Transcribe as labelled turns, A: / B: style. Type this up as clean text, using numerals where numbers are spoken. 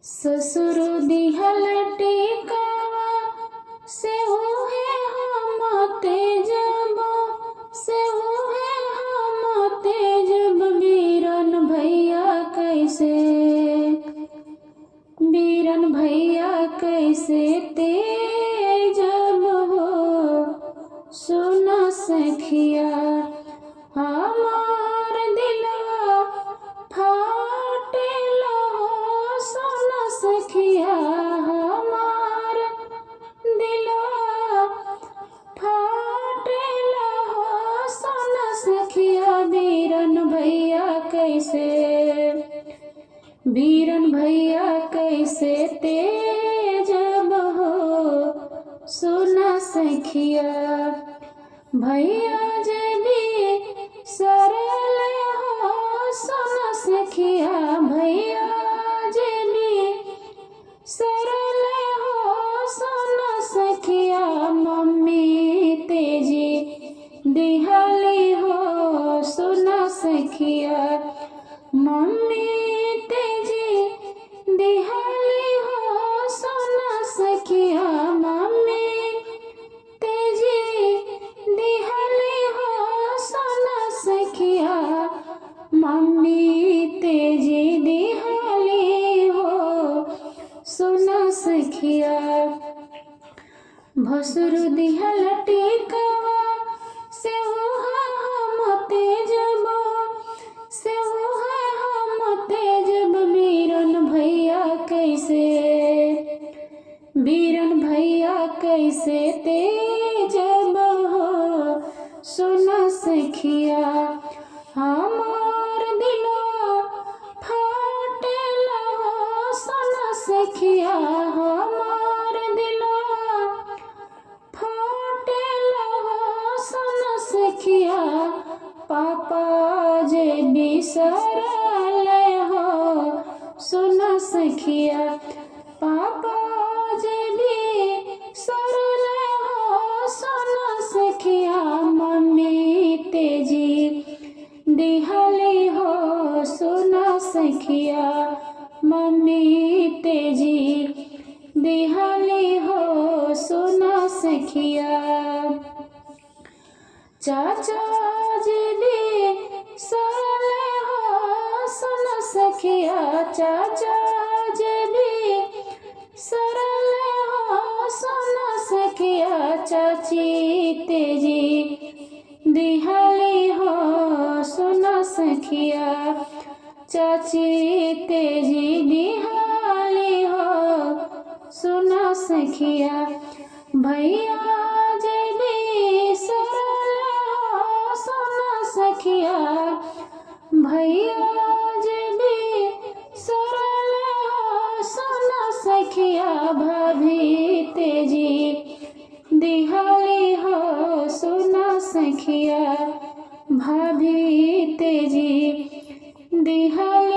A: ससुर दिहल टिकावा से उहे हम तेजब से उहे हम तेजब बीरन भैया कैसे तेजब हो सुन सखिया हमार दिलवा फाटेला हो सुन सखिया हमार दिलवा फाटेला हो सुन सखिया बीरन भैया कैसे तेजब हो सुन सखिया भैया जे भी सरल हो सुन सखिया भैया जे भी सरल हो सुन सखिया मम्मी तेजी दिहाली हो सुन सखिया मम्मी तेजी दिहाली हो सुन सखिया मम्मी तेजी दिहाली हो सुन सखिया मम्मी तेजी दिहाली हो सुन सखिया भसुर दिहल टिकावा से उहा हम तेजब से उहा हम तेजब बीरन भैया कैसे तेजब हो सुन सखिया हमार दिलवा फाटेला हो सुन सखिया हमार दिलवा फाटेला हो सुन सखिया पापा जे बिसरल हो सुन सखिया पापा जे बिसरल हो सुन सखिया मम्मी तेजी दिहाली हो सुन सखिया मम्मी तेजी दिहाली हो सुन सखिया चाचा जी भी सरल हो सुन सखिया चाचा जी भी सरल हो सुन सखिया चाची तेजी दिहाली हो सुन सखिया चाची तेजी दिहाली हो सुन सखिया भैया जे भी सरल हो सुन सखिया भैया जे भी सरल हो सुन सखिया भाभी तेजी दिहाली हो सुन सखिया भाभी तेजी दिहाली